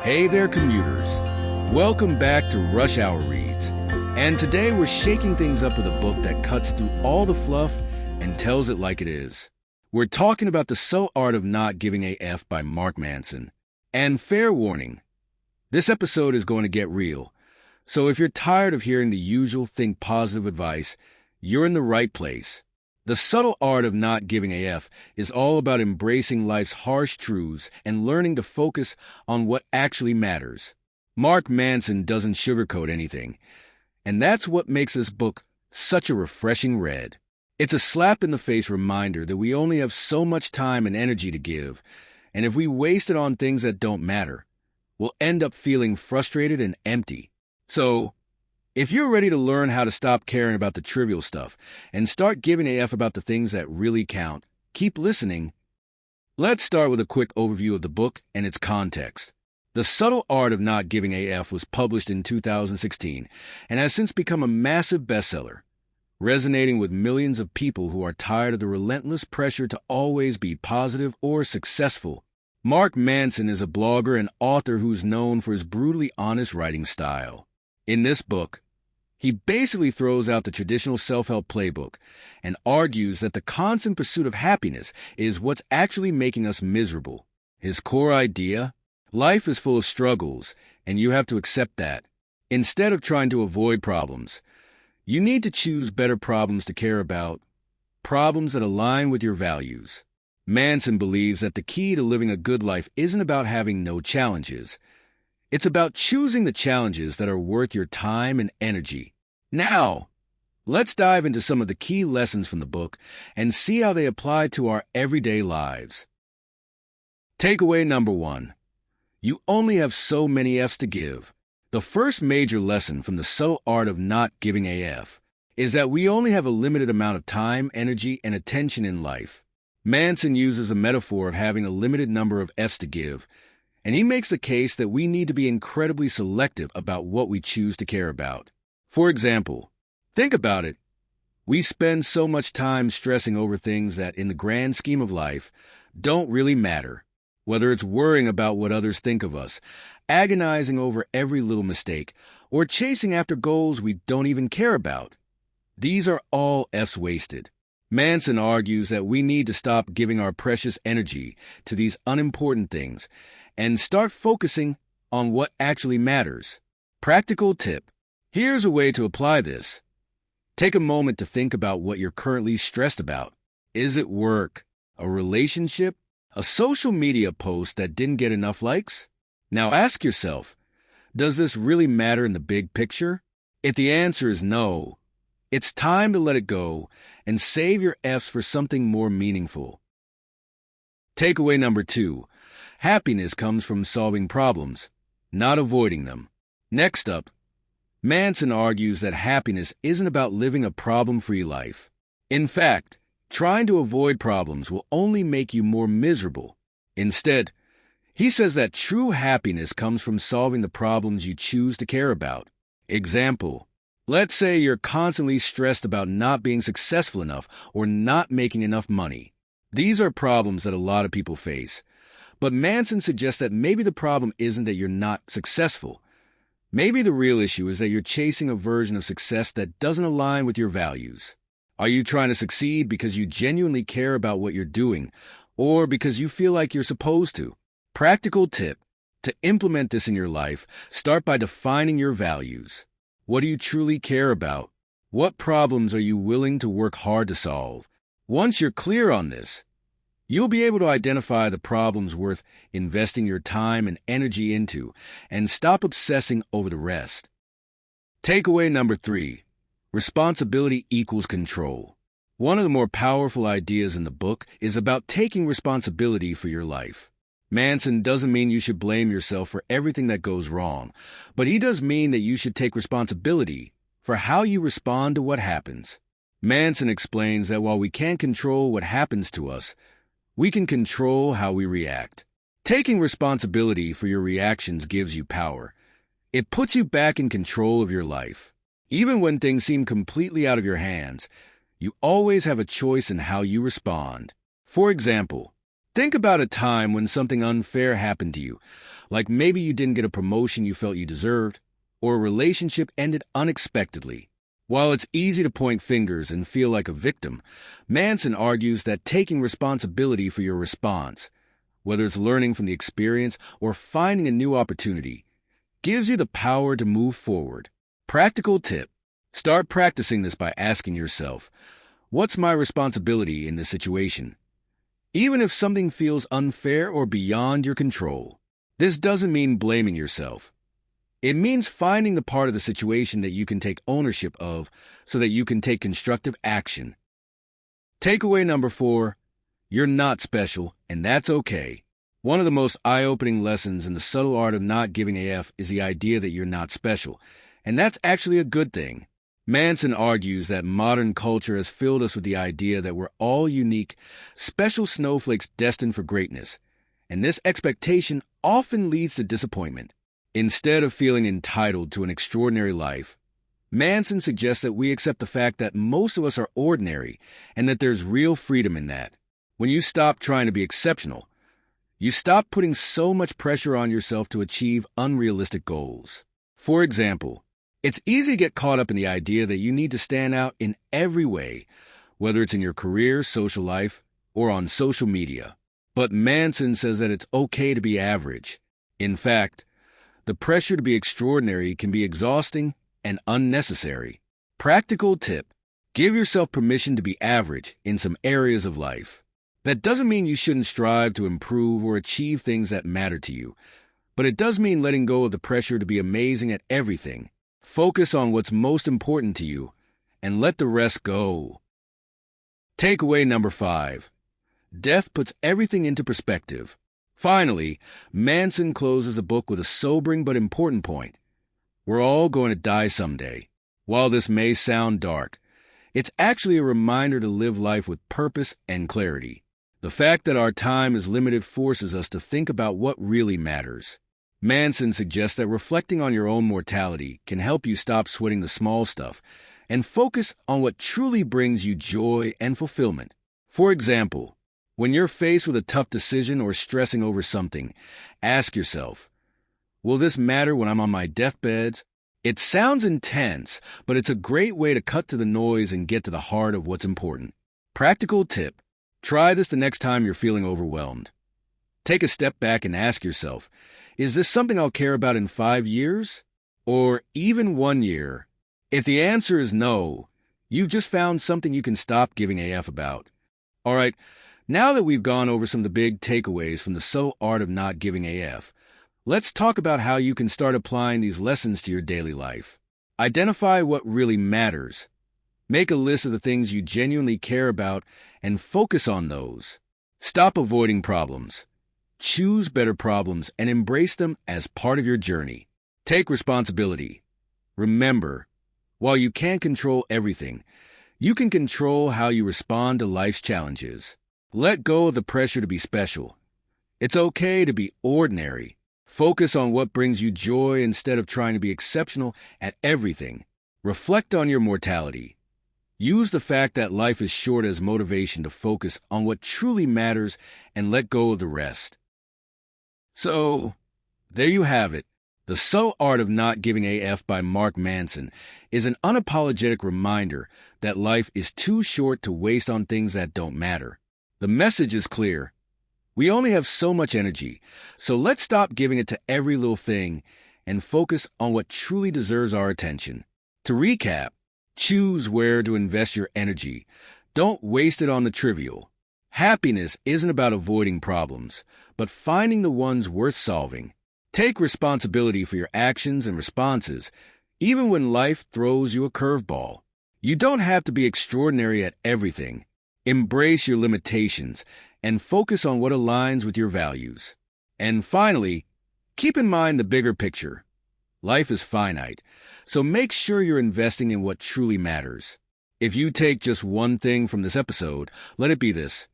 Hey there, commuters. Welcome back to Rush Hour Reads. And today we're shaking things up with a book that cuts through all the fluff and tells it like it is. We're talking about The Subtle Art of Not Giving a F by Mark Manson. And fair warning, this episode is going to get real. So if you're tired of hearing the usual think positive advice, you're in the right place. The Subtle Art of Not Giving a F is all about embracing life's harsh truths and learning to focus on what actually matters. Mark Manson doesn't sugarcoat anything, and that's what makes this book such a refreshing read. It's a slap-in-the-face reminder that we only have so much time and energy to give, and if we waste it on things that don't matter, we'll end up feeling frustrated and empty. So, if you're ready to learn how to stop caring about the trivial stuff and start giving a F about the things that really count, keep listening. Let's start with a quick overview of the book and its context. The Subtle Art of Not Giving a F was published in 2016 and has since become a massive bestseller, resonating with millions of people who are tired of the relentless pressure to always be positive or successful. Mark Manson is a blogger and author who's known for his brutally honest writing style. In this book, he basically throws out the traditional self-help playbook and argues that the constant pursuit of happiness is what's actually making us miserable. His core idea? Life is full of struggles, and you have to accept that. Instead of trying to avoid problems, you need to choose better problems to care about, problems that align with your values. Manson believes that the key to living a good life isn't about having no challenges. It's about choosing the challenges that are worth your time and energy. Now, let's dive into some of the key lessons from the book and see how they apply to our everyday lives. Takeaway number 1. You only have so many F's to give. The first major lesson from The Subtle Art of Not Giving a F is that we only have a limited amount of time, energy, and attention in life. Manson uses a metaphor of having a limited number of F's to give, and he makes the case that we need to be incredibly selective about what we choose to care about. For example, think about it. We spend so much time stressing over things that, in the grand scheme of life, don't really matter. Whether it's worrying about what others think of us, agonizing over every little mistake, or chasing after goals we don't even care about. These are all F's wasted. Manson argues that we need to stop giving our precious energy to these unimportant things and start focusing on what actually matters. Practical tip. Here's a way to apply this. Take a moment to think about what you're currently stressed about. Is it work, a relationship, a social media post that didn't get enough likes? Now ask yourself, does this really matter in the big picture? If the answer is no, it's time to let it go and save your F's for something more meaningful. Takeaway number 2. Happiness comes from solving problems, not avoiding them. Next up, Manson argues that happiness isn't about living a problem-free life. In fact, trying to avoid problems will only make you more miserable. Instead, he says that true happiness comes from solving the problems you choose to care about. Example, let's say you're constantly stressed about not being successful enough or not making enough money. These are problems that a lot of people face. But Manson suggests that maybe the problem isn't that you're not successful. Maybe the real issue is that you're chasing a version of success that doesn't align with your values. Are you trying to succeed because you genuinely care about what you're doing, or because you feel like you're supposed to? Practical tip. To implement this in your life, start by defining your values. What do you truly care about? What problems are you willing to work hard to solve? Once you're clear on this, you'll be able to identify the problems worth investing your time and energy into and stop obsessing over the rest. Takeaway number 3. Responsibility equals control. One of the more powerful ideas in the book is about taking responsibility for your life. Manson doesn't mean you should blame yourself for everything that goes wrong, but he does mean that you should take responsibility for how you respond to what happens. Manson explains that while we can't control what happens to us, we can control how we react. Taking responsibility for your reactions gives you power. It puts you back in control of your life. Even when things seem completely out of your hands, you always have a choice in how you respond. For example, Think about a time when something unfair happened to you, like maybe you didn't get a promotion you felt you deserved, or a relationship ended unexpectedly. While it's easy to point fingers and feel like a victim, Manson argues that taking responsibility for your response, whether it's learning from the experience or finding a new opportunity, gives you the power to move forward. Practical tip: start practicing this by asking yourself, what's my responsibility in this situation? Even if something feels unfair or beyond your control. This doesn't mean blaming yourself. It means finding the part of the situation that you can take ownership of so that you can take constructive action. Takeaway number 4, you're not special, and that's okay. One of the most eye-opening lessons in the subtle art of not giving a F is the idea that you're not special, and that's actually a good thing. Manson argues that modern culture has filled us with the idea that we're all unique, special snowflakes destined for greatness, and this expectation often leads to disappointment. Instead of feeling entitled to an extraordinary life, Manson suggests that we accept the fact that most of us are ordinary and that there's real freedom in that. When you stop trying to be exceptional, you stop putting so much pressure on yourself to achieve unrealistic goals. For example, it's easy to get caught up in the idea that you need to stand out in every way, whether it's in your career, social life, or on social media. But Manson says that it's okay to be average. In fact, the pressure to be extraordinary can be exhausting and unnecessary. Practical tip: give yourself permission to be average in some areas of life. That doesn't mean you shouldn't strive to improve or achieve things that matter to you, but it does mean letting go of the pressure to be amazing at everything. Focus on what's most important to you and let the rest go. Takeaway number 5: death puts everything into perspective. Finally, Manson closes the book with a sobering but important point. We're all going to die someday. While this may sound dark, it's actually a reminder to live life with purpose and clarity. The fact that our time is limited forces us to think about what really matters. Manson suggests that reflecting on your own mortality can help you stop sweating the small stuff and focus on what truly brings you joy and fulfillment. For example, when you're faced with a tough decision or stressing over something, ask yourself, will this matter when I'm on my deathbed? It sounds intense, but it's a great way to cut to the noise and get to the heart of what's important. Practical tip: try this the next time you're feeling overwhelmed. Take a step back and ask yourself, is this something I'll care about in 5 years? Or even 1 year? If the answer is no, you've just found something you can stop giving a F about. All right. Now that we've gone over some of the big takeaways from the subtle art of not giving a F, let's talk about how you can start applying these lessons to your daily life. Identify what really matters. Make a list of the things you genuinely care about and focus on those. Stop avoiding problems. Choose better problems and embrace them as part of your journey. Take responsibility. Remember, while you can't control everything, you can control how you respond to life's challenges. Let go of the pressure to be special. It's okay to be ordinary. Focus on what brings you joy instead of trying to be exceptional at everything. Reflect on your mortality. Use the fact that life is short as motivation to focus on what truly matters and let go of the rest. So, there you have it. The Subtle Art of Not Giving a F by Mark Manson is an unapologetic reminder that life is too short to waste on things that don't matter. The message is clear. We only have so much energy, so let's stop giving it to every little thing and focus on what truly deserves our attention. To recap, choose where to invest your energy. Don't waste it on the trivial. Happiness isn't about avoiding problems, but finding the ones worth solving. Take responsibility for your actions and responses, even when life throws you a curveball. You don't have to be extraordinary at everything. Embrace your limitations and focus on what aligns with your values. And finally, keep in mind the bigger picture. Life is finite, so make sure you're investing in what truly matters. If you take just one thing from this episode, let it be this: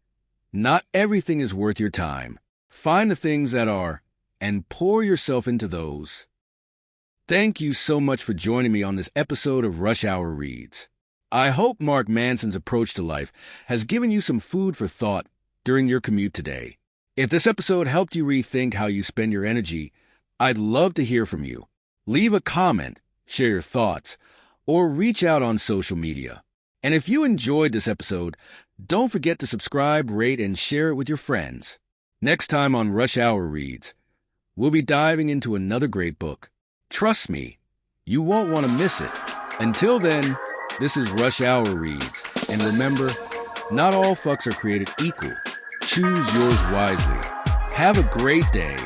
not everything is worth your time. Find the things that are, and pour yourself into those. Thank you so much for joining me on this episode of Rush Hour Reads. I hope Mark Manson's approach to life has given you some food for thought during your commute today. If this episode helped you rethink how you spend your energy, I'd love to hear from you. Leave a comment, share your thoughts, or reach out on social media. And if you enjoyed this episode, don't forget to subscribe, rate, and share it with your friends. Next time on Rush Hour Reads, we'll be diving into another great book. Trust me, you won't want to miss it. Until then, this is Rush Hour Reads. And remember, not all fucks are created equal. Choose yours wisely. Have a great day.